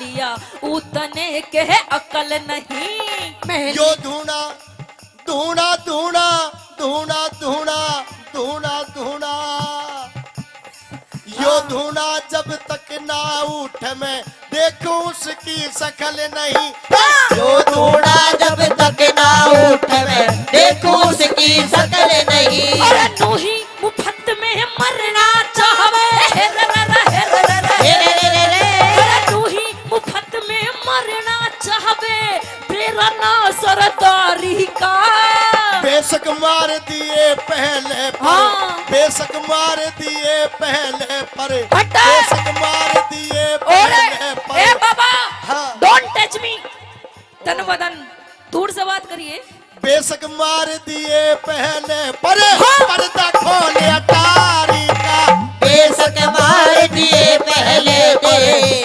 लिया उतने के अकल नहीं। यो धूना धूना धूना धूना धूना धूना धूना यो धूना जब तक ना उठ मैं देखूं उसकी शकल नहीं। जो धूना जब तक ना उठ मैं देखूं उसकी शकल नहीं। अरे नूही मुफ्त में मरना चाहवे नूही मुफ्त में मरना चाहवे प्रेरणा सरदारी का। बेशक मार दिए पहले पर बेशक मार दिए पहले पर बेशक मार दिए पहले पर। ए बाबा हाँ। डोंट टच मी तन बदन दूर से बात करिए। बेशक मार दिए पहले पर पर्दा खोले अटारी का। बेशक मार दिए पहले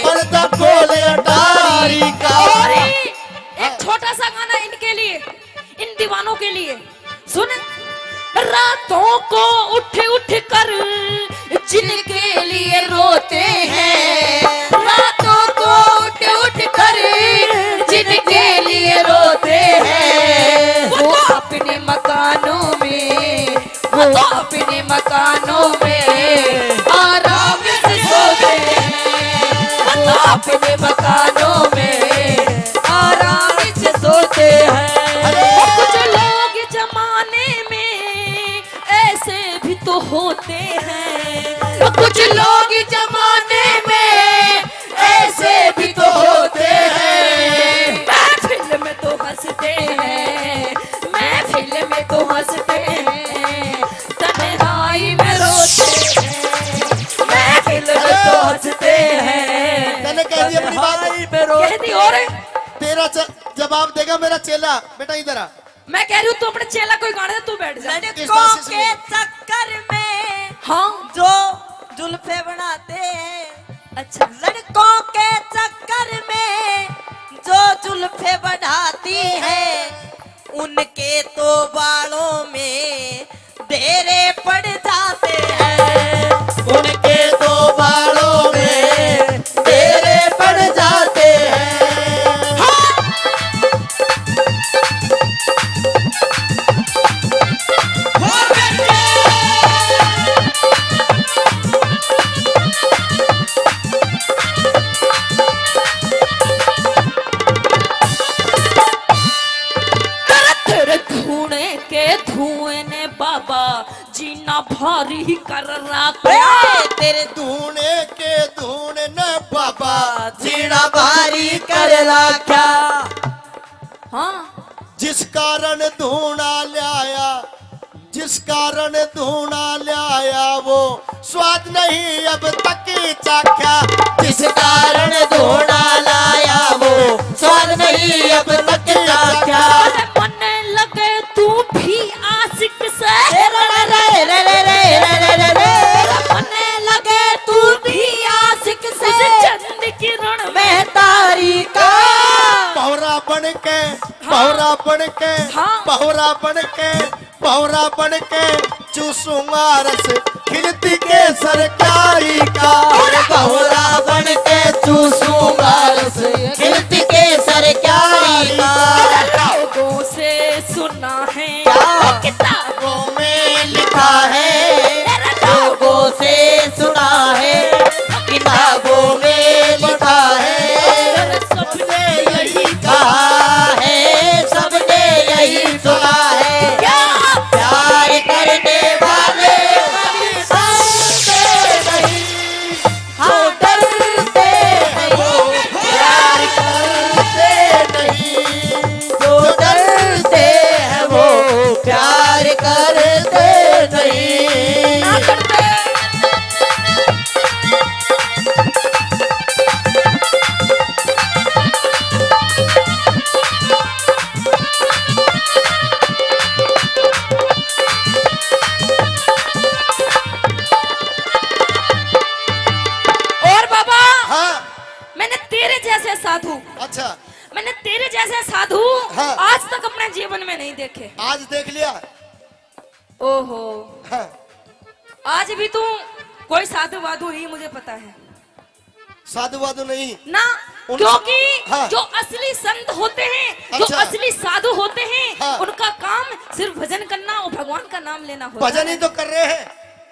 पर्दा खोले अटारी का। और एक छोटा सा गाना इनके लिए, इन दीवानों के लिए सुन। रातों को उठ उठ कर जिनके लिए रोते हैं, रातों को उठ उठ कर जिनके लिए रोते हैं, वो अपने मकानों में वो अपने मकानों में आराम से सोते हैं, वो अपने मकानों में आराम से सोते हैं। कुछ लोग जमाने में ऐसे भी तो होते हैं, कुछ लोग जमाने में ऐसे भी तो होते हैं। महफिल में तो हंसते हैं, महफिल में तो हंसते हैं, तन्हाई में रोते हैं, महफिल में तो हंसते हैं। मैंने कह दी अपनी बात, कह दी। और तेरा जवाब देगा मेरा चेला। बेटा इधर आ। मैं कह रही हूँ तू अपने चेला कोई गाना दे, तू बैठ जा। लड़कों के चक्कर में हाँ जो जुल्फे बनाते हैं। अच्छा लड़कों के चक्कर में जो जुल्फे बढ़ाती है, उनके तो बालों में डेरे पड़ जाते हैं। उनके तो बालों में डेरे पड़ जाते हैं। तेरे धुएं के धुएं ने बाबा जीना भारी कर रखा। तेरे धूने के धूने न बाबा जीना भारी कर रखा। हाँ जिस कारण धूना लाया, जिस कारण धूना लाया वो स्वाद नहीं अब तक चाखा। जिस कारण धोना लाया वो स्वाद नहीं अब तक चाखा। अरे मन लगे तू भी आशिक से, मन लगे तू भी आशिक से, चंद किरण में तारी का पौरा बन के पौरा बन के हाँ। पौरा बन के पौरा बन के चूसूंगा रस खिलती के सरकारी का। बहुरा बन के चूसूंगा रस खिलती के सरकारी का। लोगों से सुना है क्या? किताबों में लिखा है, लोगों से सुना है, किताबों में लिखा है, सबने यही कहा है, सबने यही सुना है। प्यार करने वाले कभी डरते नहीं, हाँ डरते हैं वो प्यार करते नहीं। जो डरते हैं वो प्यार करते नहीं। ना करते। और बाबा हाँ। मैंने तेरे जैसे साधु, अच्छा मैंने तेरे जैसे साधु हाँ। आज तक अपने जीवन में नहीं देखे। आज देख लिया। ओहो हाँ। आज भी तू कोई साधु वाधु ही, मुझे पता है साधु वाधु नहीं। ना। क्योंकि हाँ। जो असली संत होते हैं, जो अच्छा। असली साधु होते हैं, हाँ। उनका काम सिर्फ भजन करना और भगवान का नाम लेना होता भजन ही है। तो कर रहे हैं।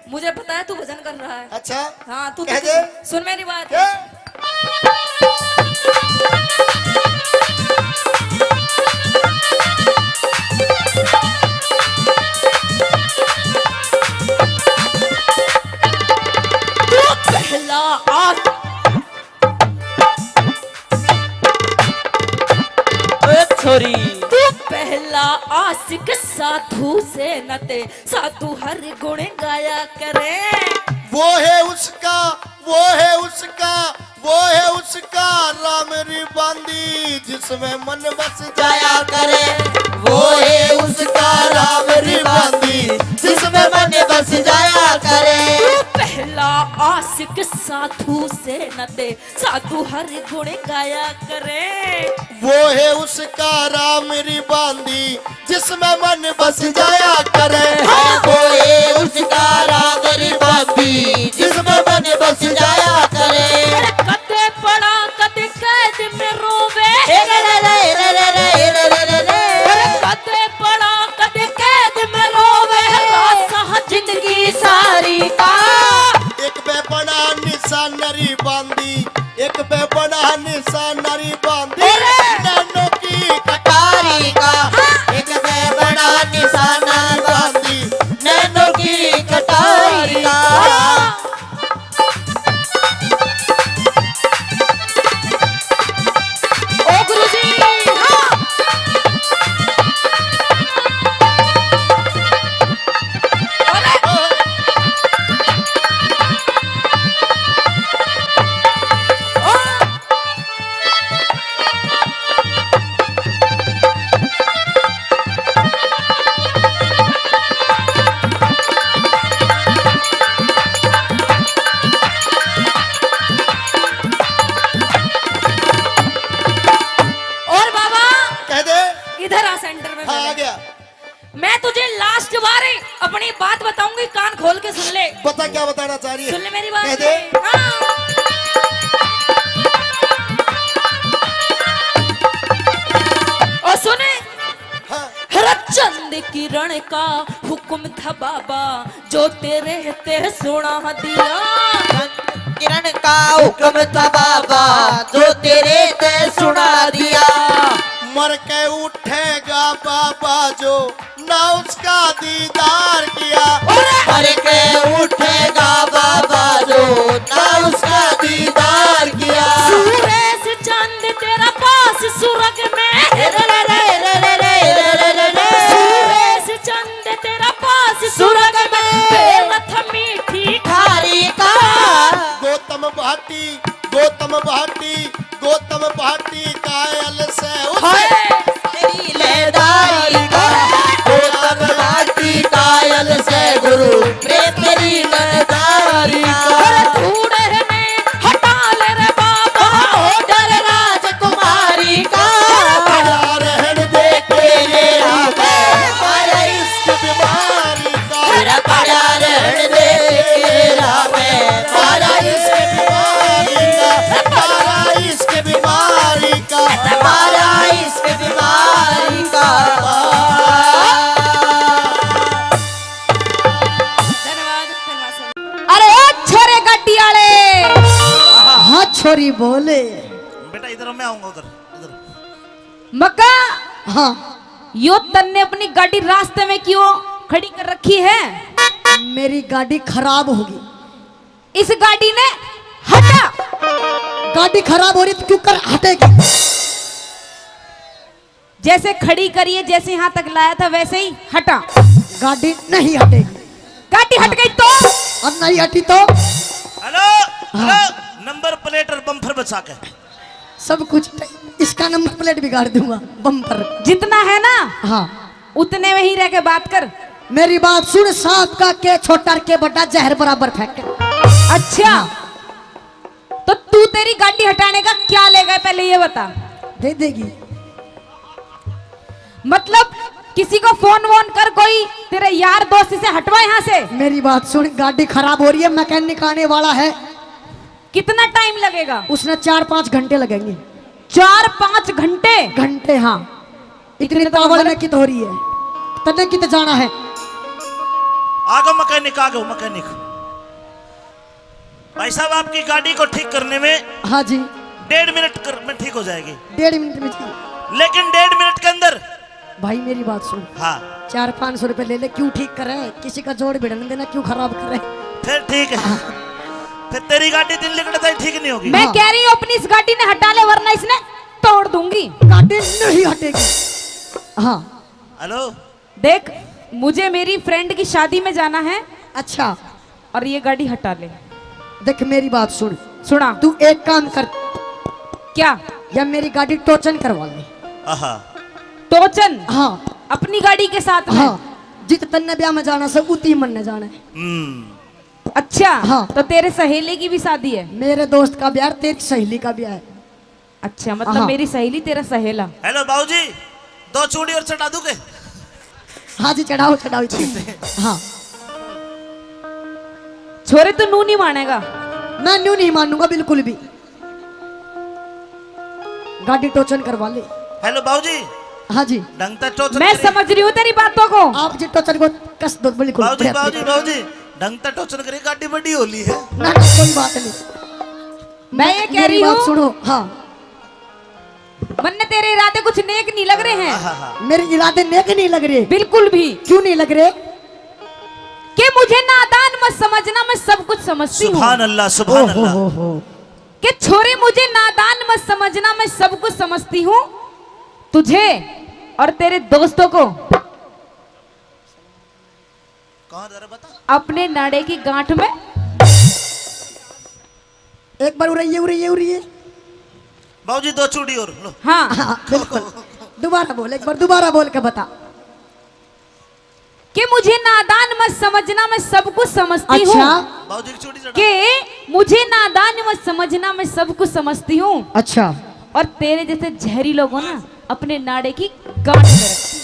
मुझे पता है तू भजन कर रहा है। अच्छा हाँ तू कह दे। सुन मेरी बात। क्या? तू पहला छोरी तू पहला आशिक साधु से नते, साधु हर गुण गाया करे। वो है उसका, वो है उसका, वो है उसका राम री बांदी जिसमें मन बस जाया करे। वो है उसका राम री बांदी जिसमें मन बस जाया करे। तू पहला आशिक साधु से नते, साधु हर गुण गाया करे। वो है उसका राम री बांदी जिसमें मन बस जाया करे। वो है उसका राम री बांदी जिसमें मन बस जाया करे। कदे पड़ा कदे कैद में रोवे, कदे पड़ा कदे कैद में रोवे, रासा जिंदगी सारी का। एक बे बड़ा निशान नरी बांदी, एक बे बड़ा निशान नरी बांदी नैनों की कटारी का। एक में बड़ा निशाना बांधी नैनों की कटारी का। ओ गुरुजी हाँ। और बाबा कह दे। इधर आ सेंटर में। हाँ आ पहले। गया। मैं तुझे लास्ट बार अपनी बात बताऊंगी, कान खोल के सुन ले। बता क्या बताना चाह रही है? सुन ले मेरी बात। कह दे। हाँ। और सुने हाँ। चंद किरण का हुक्म था बाबा, जो तेरे ते सुना दिया। किरण का हुक्म था बाबा, जो तेरे ते सुना दिया। मर के उठेगा बाबा जो ना उसका दीदार किया। मर के उठेगा बाबा जो ना उसका दीदार किया। सूरज चांद तेरा पास सुरग में, सूरज चांद तेरा पास सुरग में, बेरथ मीठी खारी का। गौतम भाटी, गौतम भाटी, गौतम भाटी कायल से तेरी लेदारी का। गौतम भाटी कायल से गुरु प्रेम तेरी लेदारी का। धूड़े ने हटा ले रे बाबा, डर राजकुमारी का। बड़ा रहन दे तेरे राम मारा इश्क बीमारी का। तेरा बड़ा रहन दे तेरा मैं मारा इश्क बीमारी का, मारा इश्क बीमारी का। मारा इश्क बीमारी का। धन्यवाद। अरे ओ छोरे गड्डी वाले, हाँ छोरी बोले। बेटा इधर मैं आऊंगा उधर इधर। मक्का हाँ यो तन्ने अपनी गाड़ी रास्ते में क्यों खड़ी कर रखी है? मेरी गाड़ी खराब होगी। इस गाड़ी ने हटा। गाड़ी खराब हो रही तो क्यों कर हटेगी? जैसे खड़ी करिए, जैसे यहाँ तक लाया था वैसे ही हटा। गाड़ी नहीं हटेगी। गाड़ी हट गई तो अब नहीं हटी तो हेलो हेलो, नंबर प्लेट और बम्पर बचा के। सब कुछ इसका नंबर प्लेट बिगाड़ दूंगा बम्पर। जितना है ना हाँ उतने में ही रह के बात कर। मेरी बात सुन, सांप का के छोटा के बड़ा जहर बराबर फेंके। अच्छा तो तू तेरी गाड़ी हटाने का क्या लेगा पहले ये बता। दे देगी। मतलब किसी को फोन वोन कर, कोई तेरे यार दोस्त से हटवा यहाँ से। मेरी बात सुन, गाड़ी खराब हो रही है, मैकेनिक आने वाला है। कितना टाइम लगेगा? उसने 4-5 घंटे लगेंगे। 4-5 घंटे। घंटे हाँ, इतनी तावड़ में कित हो रही है, तने कित जाना है। आगो मैकेनिक, आगो मैकेनिक। भाई साहब आपकी गाड़ी को ठीक करने में हाँ जी 1.5 मिनट में ठीक हो जाएगी, 1.5 मिनट में जी। लेकिन 1.5 मिनट के अंदर। भाई मेरी बात सुन, हाँ 400-500 रुपए ले ले, क्यों ठीक करे, किसी का जोड़ भिड़ने देना, क्यों खराब करे। फिर ठीक है, फिर तेरी गाड़ी दिन लिखने तक ठीक नहीं होगी। मैं कह रही हूँ अपनी इस गाड़ी ने हटा ले, वरना इसने तोड़ दूंगी। गाड़ी नहीं हटेगी। हाँ हेलो, देख मुझे मेरी फ्रेंड की शादी में जाना है अच्छा, और ये गाड़ी हटा ले। देख मेरी बात सुन, सुना। तू एक काम कर, क्या? या मेरी गाड़ी टोचन करवा ले। आहा, टोचन? हाँ अपनी गाड़ी के साथ में? हाँ, जित तन्ने ब्याह में जाना से उती मन ने जाना है। अच्छा हाँ। तो तेरे सहेली की भी शादी है? मेरे दोस्त का ब्याह, तेरी सहेली का ब्याह है। अच्छा मतलब हाँ। मेरी सहेली तेरा सहेला। हेलो बाबूजी, 2 चूड़ी और चढ़ा दूंगे? हाँ जी चढ़ाओ चढ़ाओ हाँ। छोरे तो नू नहीं मानेगा। मैं न्यू नहीं मानूंगा बिल्कुल भी, गाड़ी टोचन करवा ले। हेलो बाबूजी, हाँ जी ढंग तक टोचन मैं करी। समझ रही हूँ तेरी बातों को। आप जी टोचन को कस दो बिल्कुल। बाबूजी बाबूजी बाबूजी, ढंग तक टोचन करी, गाड़ी बड़ी होली है। ना ना कोई बात नहीं, मैं ये कह मेरी रही बात हूँ सुनो। हाँ वरना तेरे इरादे कुछ नेक नहीं लग रहे हैं। आहा, मेरे इरादे नेक नहीं लग रहे। बिल्कुल भी। क्यों नहीं लग रहे? कि मुझे नादान मत समझना, मैं सब कुछ समझती हूँ। सुभान अल्लाह, सुभान अल्लाह। कि छोरे मुझे नादान मत समझना, मैं सब कुछ समझती हूँ। तुझे और तेरे दोस्तों को कौन जरा बता? अपने नाड़े की गांठ में। एक बार उड़िए बाबूजी 2 चूड़ी और लो। हाँ हाँ बिल्कुल, दोबारा बोल, एक बार दोबारा बोल के बता। कि मुझे नादान मत समझना, मैं सब कुछ समझती हूँ। अच्छा बाबूजी की चूड़ी चढ़ा। कि मुझे नादान मत समझना, मैं सब कुछ समझती हूँ। अच्छा, और तेरे जैसे जहरी लोगों ना अपने नाड़े की गांठ में रखती।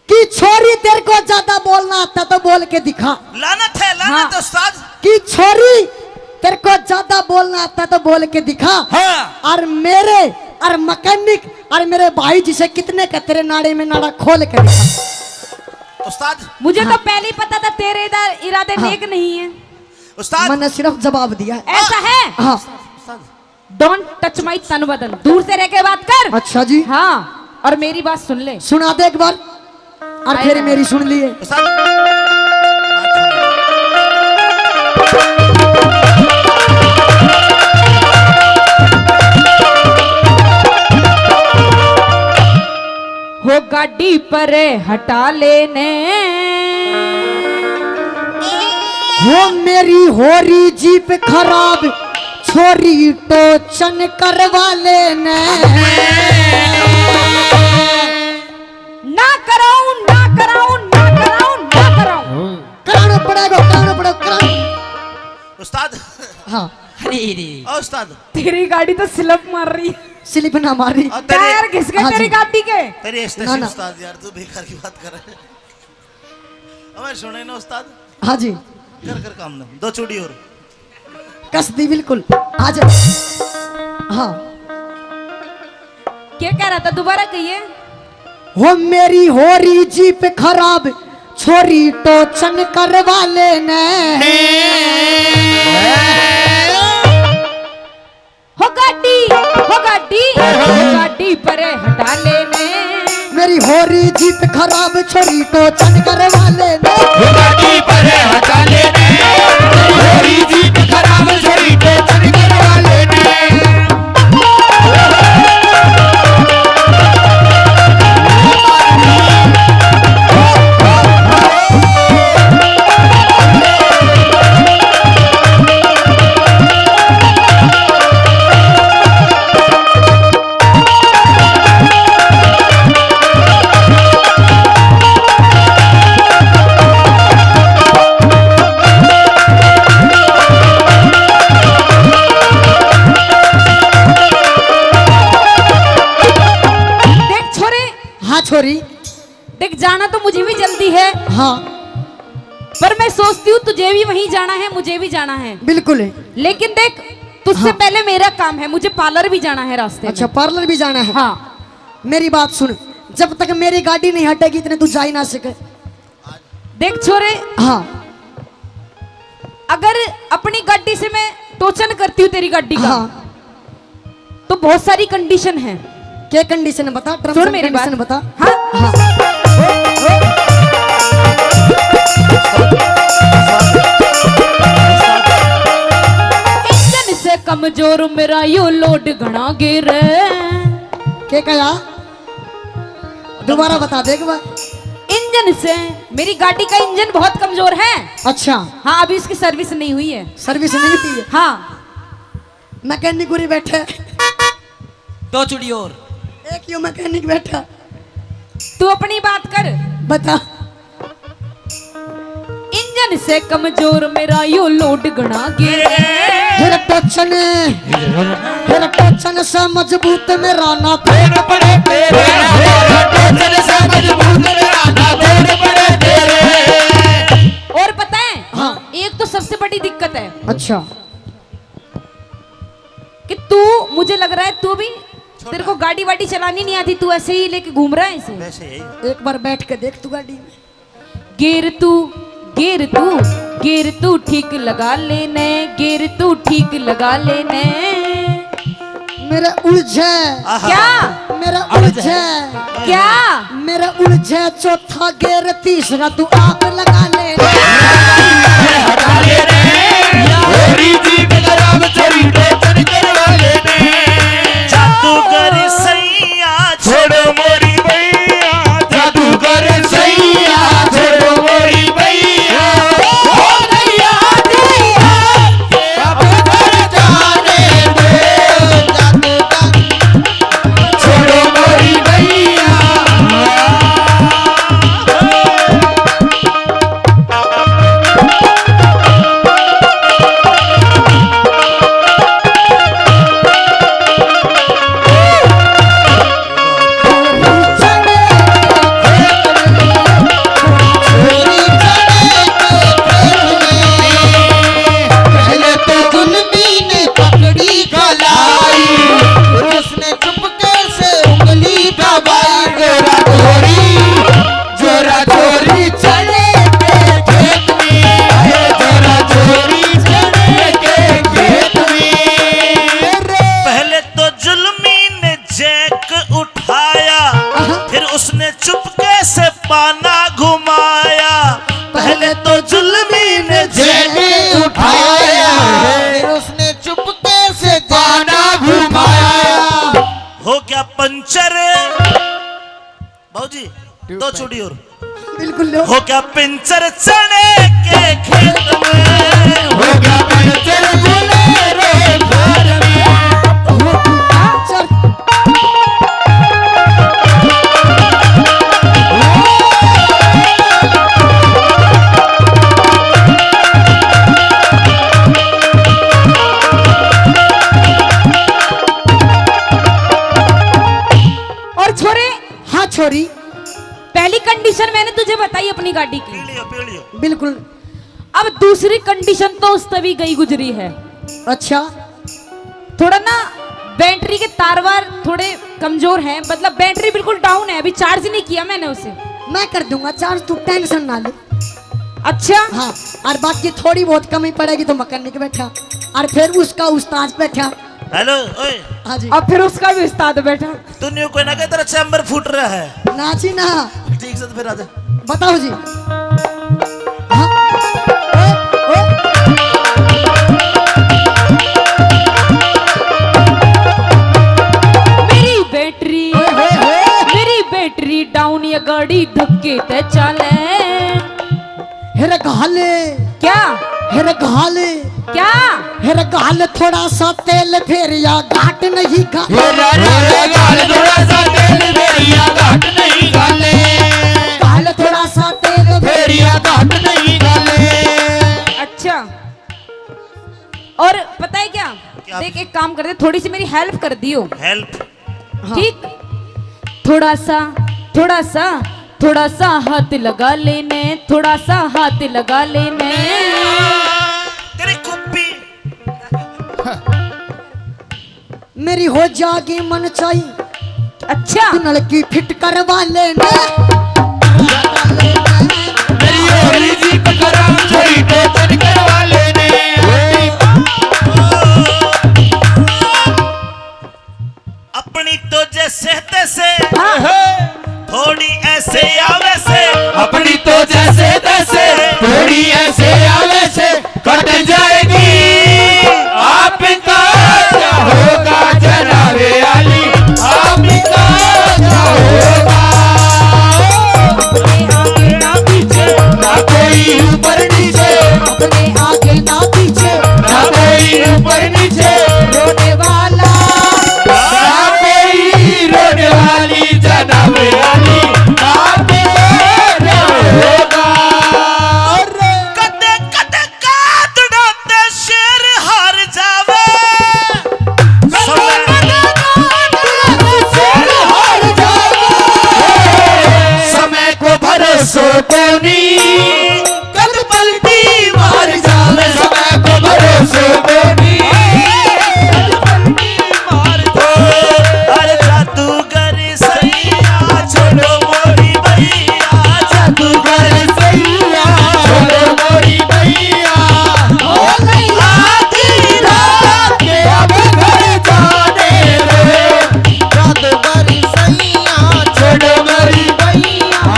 कि छोरी तेरे को ज्यादा बोलना आता तो बोल के दिखा। लानत है, लानत हाँ। है उस्ताद। कि छोरी तेरे को ज्यादा बोलना आता तो बोल के दिखा। हाँ। और मेरे और मैकेनिक और मेरे भाई जिसे कितने का तेरे नाड़े में नाड़ा खोल के दिखा। उस्ताद, मुझे तो पहले ही पता था तेरे इरादे नेक नहीं है। उस्ताद मैंने सिर्फ जवाब दिया है। ऐसा है? हाँ डोंट टच माई तन बदन, दूर से रह के बात कर। अच्छा जी, हाँ और मेरी बात सुन ले। सुना दे एक बार, और फिर मेरी सुन लिए। उस्ताद, हो गाड़ी पर हटा लेने। हो मेरी होरी जीप खराब, छोरी टोचन करवा लेने। ना कराऊं ना कराऊं ना कराऊं ना कराऊं। कराना पड़ेगा कराना। उस्ताद। हाँ ओ उस्ताद, तेरी गाड़ी तो स्लिप मार रही है। स्लिप ना मारी। और टायर घिस गए हाँ तेरी जी। गाड़ी के। तेरी ना, स्टेशन ना। उस्ताद, यार तू बेकार की बात कर रहा है। हमें सुने ना उस्ताद, हाँ जी कर काम ना। 2 चूड़ी और। कस दी बिल्कुल। आ जा। हाँ क्या कह रहा था, दोबारा कहिए। हो मेरी होरी जीप खराब, छोरी टोचन करवा लेने। हो गाड़ी पर हटा लेने। मेरी होरी जीप खराब, छोरी टोचन करवा लेने। गाड़ी पर हटा लेने, मेरी जीप खराब, छोरी टोचन करवा लेने। छोरी। देख जाना तो मुझे भी जल्दी है, हाँ पर मैं सोचती हूँ तुझे भी वहीं जाना है, मुझे भी जाना है। बिल्कुल है। लेकिन देख तुझसे हाँ। पहले मेरा काम है, मुझे पार्लर भी जाना है रास्ते अच्छा में। पार्लर भी जाना है। हाँ मेरी बात सुन, जब तक मेरी गाड़ी नहीं हटेगी इतने तू जा ही ना सके। देख छोरे, हाँ अगर अपनी गाड़ी से मैं टोचन करती हूँ तेरी गाड़ी का, हाँ। तो बहुत सारी कंडीशन है। क्या कंडीशन है बता, टर्म्स सुन एंड मेरी बात, कंडीशन बता। हाँ हाँ इंजन से कमजोर मेरा यो लोड घना गिर। क्या कहा, दोबारा बता दे एक बार। इंजन से, मेरी गाड़ी का इंजन बहुत कमजोर है। अच्छा हाँ अभी उसकी सर्विस नहीं हुई है। सर्विस नहीं दी है। हाँ मैकेनिक उरी बैठे, दो चुड़ी और एक यो मैकेनिक बैठा। तू अपनी बात कर। बता। इंजन से कमजोर मेरा यो लोड घना गिर। फिर टोचन से मजबूत मेरा ना पेड़ पड़े तेरे। और पता है, हाँ। एक तो सबसे बड़ी दिक्कत है अच्छा कि तू, मुझे लग रहा है तू भी, तेरे को गाड़ी वाड़ी चलानी नहीं आती, तू ऐसे ही लेके घूम रहा है इसे। वैसे यही एक बार बैठ के देख तू गाड़ी में। गिर तू गिर तू गिर तू ठीक लगा लेने, गिर तू ठीक लगा लेने। मेरा उलझे, क्या मेरा उलझे, क्या मेरा उलझे चौथा गेर तीसरा तू आप लगा ले। जादूगर सैया छोड़ो मोरी भैया, जादूगर सैया छोड़ो मोरी भैया, ओ भैया दैया अब घर जाने दे, छोड़ो मोरी भैया। पहले तो जुल्मी ने पकड़ी गलाई, उसने चुपके से उंगली दबाई। जोरा जोरी चले के खेत में, जोरा जोरी चले के खेत में। पहले तो जुल्मी ने जैक उठाया, फिर उसने चुपके से पाना घुमाया। पहले तो जुल्मी ने जैक उठाया, फिर उसने चुपके से पाना घुमाया। हो क्या पंचर भाजी, दो चूड़ी और। बिल्कुल लो। हो क्या पंचर चने के खेत में, हो क्या पंचर बुलेरो घर में। चल और छोरे, हाँ छोरी, पहली कंडीशन मैंने तुझे बताई अपनी गाड़ी की। पीलियो बिल्कुल। अब दूसरी कंडीशन तो उस तभी गई गुजरी है। अच्छा थोड़ा ना बैटरी के तार वार थोड़े कमजोर हैं, मतलब बैटरी बिल्कुल डाउन है, अभी चार्ज नहीं किया मैंने उसे। मैं कर दूंगा चार्ज, तू टेंशन ना ले। अच्छा हाँ और बाकी थोड़ी बहुत कमी पड़ेगी तो मैकेनिक बैठा और फिर उसका उस्ताद बैठा। हेलो ओए, हाँ जी। अब फिर उसका भी उस्ताद बैठा। तू न्यू कोई ना कह तेरा चैम्बर फूट रहा है। नाची ना। ठीक से तो फिर आजा। बताओ जी। हाँ? ओ, ओ, मेरी बैटरी डाउन, ये गाड़ी धक्के ते चले। हेरे घाले, क्या हेरे घाले, क्या हेरे घाले थोड़ा सा तेल फेर या घाट नहीं घाले। थोड़ा सा तेल भेड़िया घाट नहीं गाले, घाले थोड़ा सा तेल फेर। भेड़िया घाट नहीं गाले। अच्छा, और पता है क्या, देख एक काम कर दे, थोड़ी सी मेरी हेल्प कर दियो। हेल्प ठीक, थोड़ा सा थोड़ा सा थोड़ा सा हाथ लगा लेने, थोड़ा सा हाथ लगा लेने। तेरी कुप्पी मेरी हो जागी मन चाहिए अच्छा नलकी फिट करवा लेना मेरी होली जी पकड़ा छोरी को तन करवा लेने अपनी तो जैसे तैसे थोड़ी ऐसे या वैसे अपनी तो जैसे तैसे थोड़ी ऐसे या वैसे कट जाएगी आपका क्या होगा जनाबे अली आपका क्या होगा अपने आगे ना पीछे ना कोई ऊपर नीचे अपने आगे ना पीछे ना कोई ऊपर नीचे रोने वाला ना कोई रोने वाली जनाबे अली आपका क्या होगा कदे कदे काट डालते शेर हार जावे समय को भरोसो कोनी कद पलटी मार जावे समय को भरोसो कोनी कद पलटी मार दो अरे जादूगर सैया छोड़ो मोरी भैया जादूगर सैया छोड़ो मोरी भैया हो गई आधी रात के अब घर जाने रे जादूगर सैया छोड़ो मोरी भैया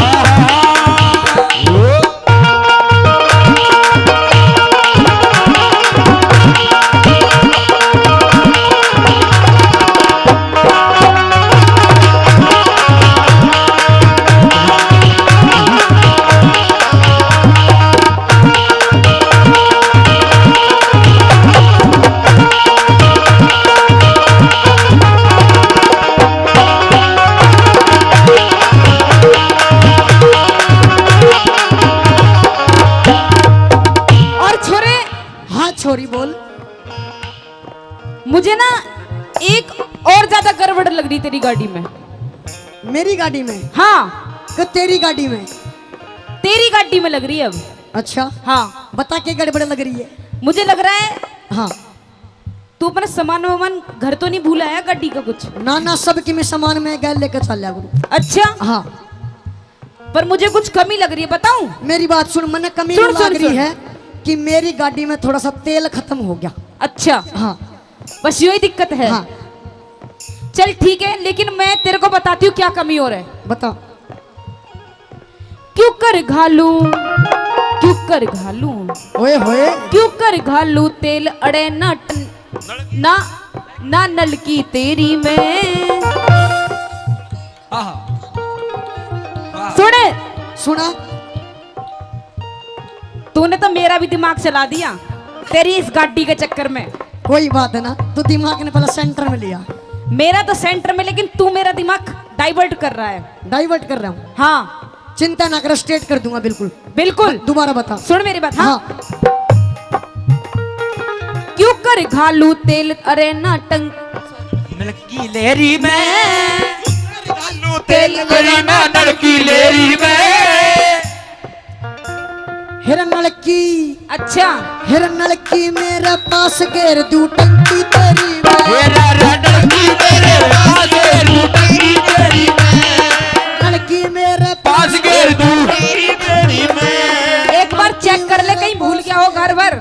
और छोरे हाँ छोरी बोल मुझे ना एक और ज्यादा गड़बड़ लग रही तेरी गाड़ी में मेरी गाड़ी में हाँ कि तेरी गाड़ी में तेरी गाड़ी में लग रही है अब अच्छा हाँ बता के गड़बड़ लग रही है मुझे लग रहा है हाँ तू अपना सामान वामान घर तो नहीं भूला है गाड़ी का कुछ ना ना सब की मैं सामान में गैल लेकर चल गुरु अच्छा हाँ पर मुझे कुछ कमी लग रही है बताऊं मेरी बात सुन मैंने कमी सुन, लग सुन, रही सुन। है कि मेरी गाड़ी में थोड़ा सा तेल खत्म हो गया अच्छा हाँ बस यही दिक्कत है हाँ चल ठीक है लेकिन मैं तेरे को बताती हूँ क्या कमी हो रहा है बता क्यों कर घालू ओए होए क्यों कर घालू तेल अड़े ना ना ना नलकी तेरी में सुन सुना तूने तो मेरा भी दिमाग चला दिया तेरी इस गाड़ी के चक्कर में कोई बात है ना तू दिमाग ने पहले सेंटर में लिया मेरा तो सेंटर में लेकिन तू मेरा दिमाग डाइवर्ट कर रहा है डाइवर्ट कर रहा हूँ हाँ चिंता ना कर स्ट्रेट कर दूंगा बिल्कुल बिल्कुल दोबारा बता सुन मेरी बात हाँ, हाँ क्यों कर घालू तेल अरे ना टंग नलकी लेरी में तेल मेरी ना नलकी लेरी में हिरन की अच्छा हिरन की मेरे पास घेर दू टंकी तेरी में मेरा नलकी मेरे पास लूटंगी तेरी में लड़की मेरे पास घेर दूं तेरी में एक बार चेक कर ले कहीं भूल गया हो घर भर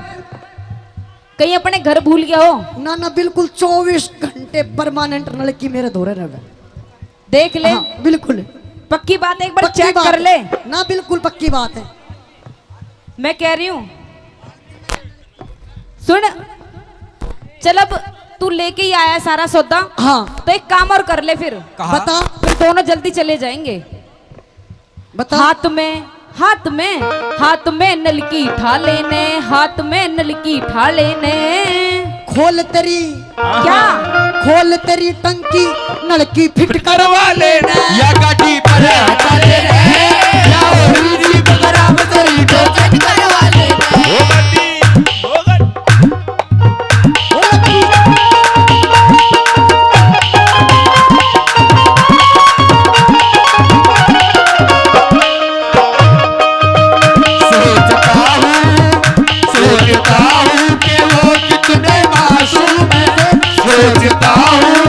कहीं अपने घर भूल गया हो ना ना बिल्कुल 24 घंटे परमानेंट लड़की मेरे धोरे रहे देख ले हाँ, बिल्कुल पक्की बात है एक बार पक्की चेक बात कर है। ले ना बिल्कुल पक्की बात है मैं कह रही हूँ सुन चल अब तू लेके ही आया है सारा सौदा हाँ तो एक काम और कर ले फिर बता फिर दोनों जल्दी चले जाएंगे बता हाथ में नलकी ठा लेने हाथ में नलकी ठा लेने खोल तेरी क्या खोल तेरी टंकी नलकी फिट करवा लेना या गाड़ी पर चले रे या होली जी बकरा बकरी को चट करवा लेना ओ गड्डी ओ सोचता हूँ कि वो कितने मासूम है सोचता हूँ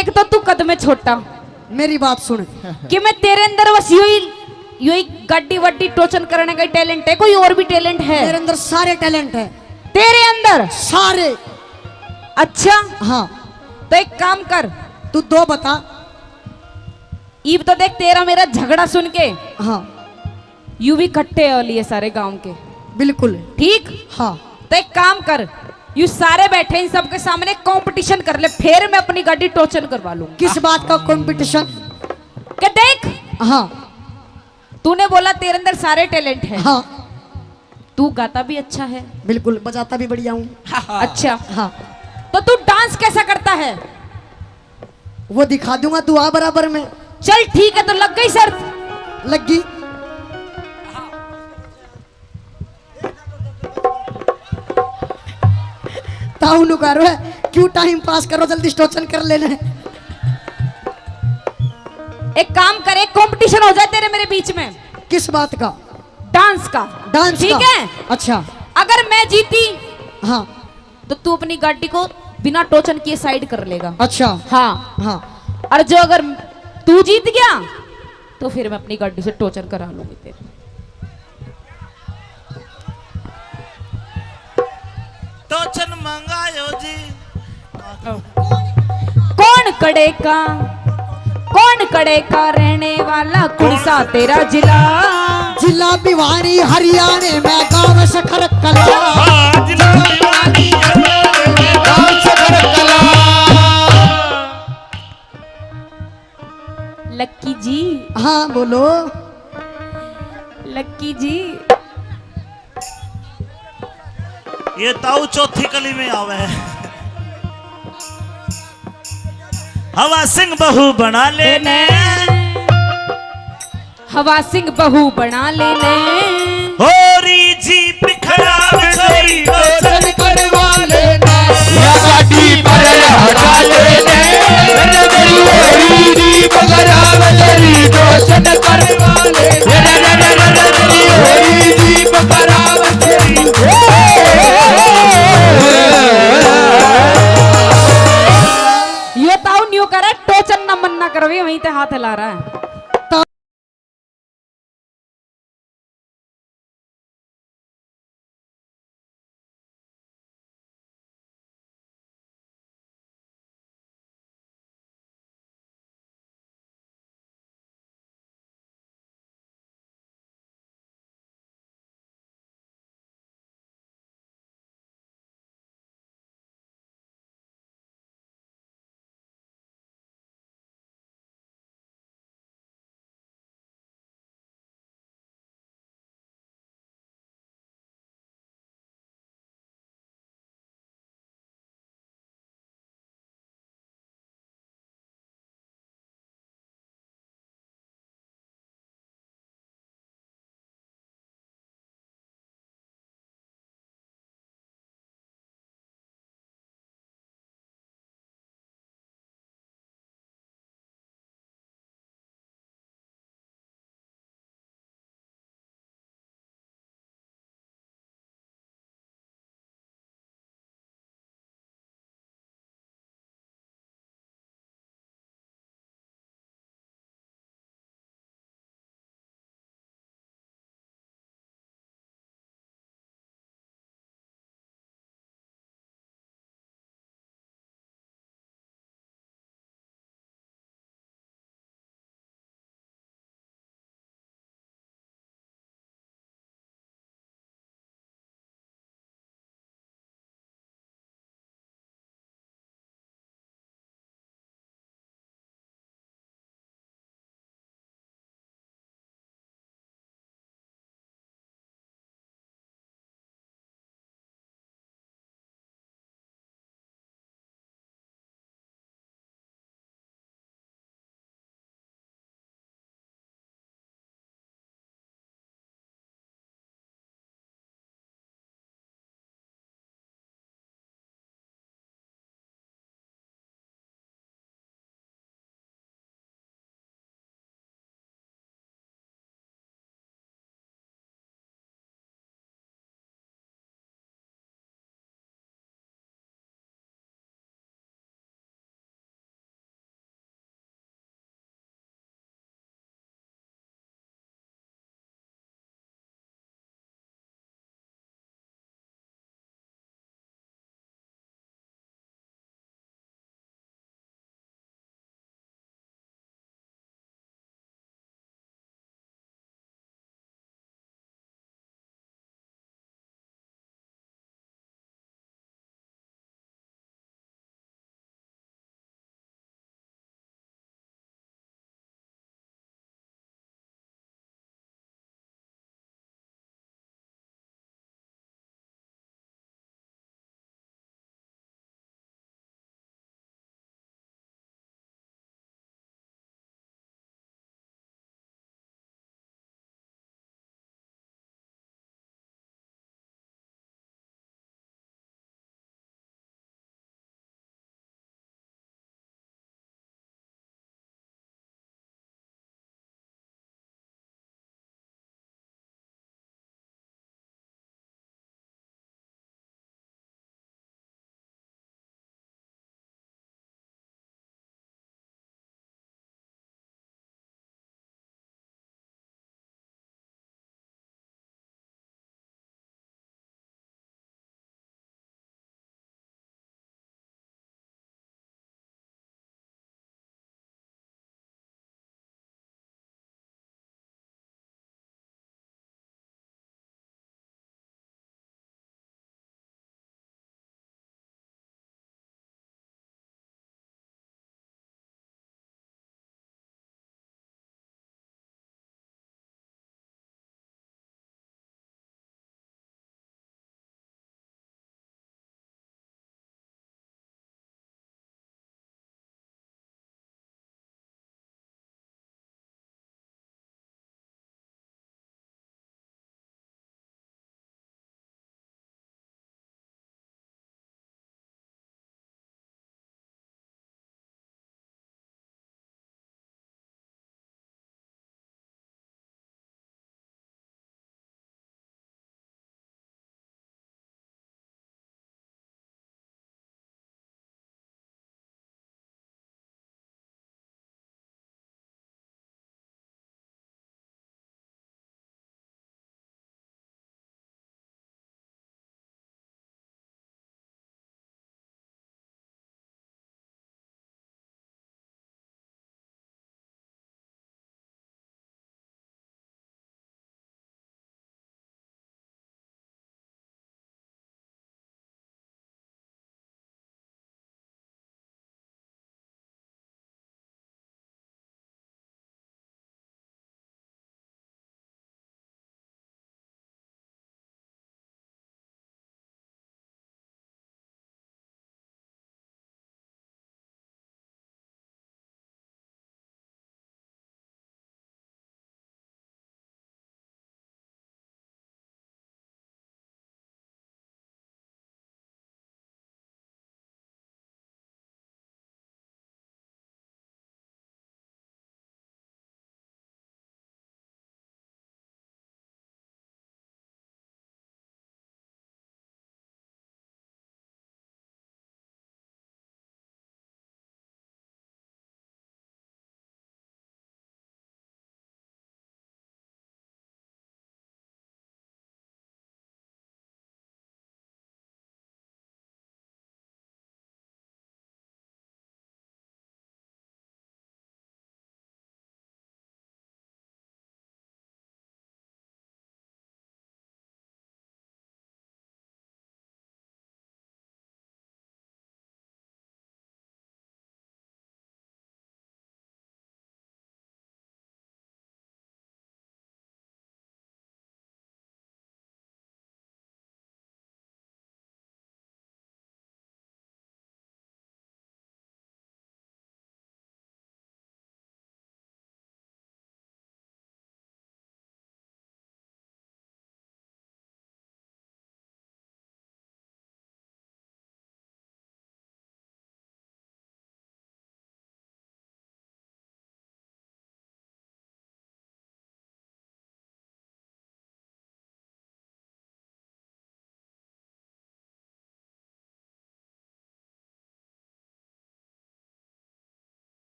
एक तो तू कद में छोटा मेरी बात सुन। कि मैं तेरे अंदर बस यही गड्डी वड्डी टोचन करने का टैलेंट है, कोई और भी टैलेंट है? मेरे अंदर सारे टैलेंट है, तेरे अंदर सारे। अच्छा हाँ तो एक काम कर, तू दो बता। ईब तो देख तेरा मेरा झगड़ा सुन के हाँ यू भी इकट्ठे हो लिए सारे गांव के, बिल्कुल। ठीक? हाँ तो एक काम कर, यू सारे बैठे इन सबके सामने कंपटीशन कर ले, फिर मैं अपनी गाड़ी टोचन करवा लूंगा। किस बात का कंपटीशन? क्या देख, हाँ तूने बोला तेरे अंदर सारे टैलेंट है, हाँ तू गाता भी अच्छा है, बिल्कुल, बजाता भी बढ़िया हूँ। अच्छा हाँ तो तू डांस कैसा करता है? वो दिखा दूंगा, तू आ बराबर में। चल ठीक है, तो लग गई शर्त। लगी। ताऊ नु करो है, क्यों टाइम पास करो, जल्दी स्टोचन कर लेना। एक काम करे, कंपटीशन हो जाए तेरे मेरे बीच में। किस बात का? डांस का। डांस ठीक का? है। अच्छा अगर मैं जीती हाँ। तो तू अपनी गाड़ी को बिना टोचन किए साइड कर लेगा। अच्छा हाँ हाँ। और जो अगर तू जीत गया तो फिर मैं अपनी गाड़ी से टोचन करा लूंगी तेरे। टोचन मंगायो जी। कौन कड़े का रहने वाला कुड़सा तेरा जिला? जिला भिवानी हरियाणा में, गाँव शखर कला। आज दीवानी गाँव शखर कला। लक्की जी। हाँ बोलो। लक्की जी ये ताऊ चौथी कली में आवे है। हवा सिंह बहू बना लेने, हवा सिंह बहू बना लेने। होरी जीप खराब छोरी टोचन करवा लेना, या गाड़ी पर हटा लेने, मेरी बगराव तेरी टोचन करवा लेना, मेरी बगराव तेरी। ये ताऊ न्यू करे, टोचन न मन्ना करवे, वहीं ते हाथ हिला रहा है।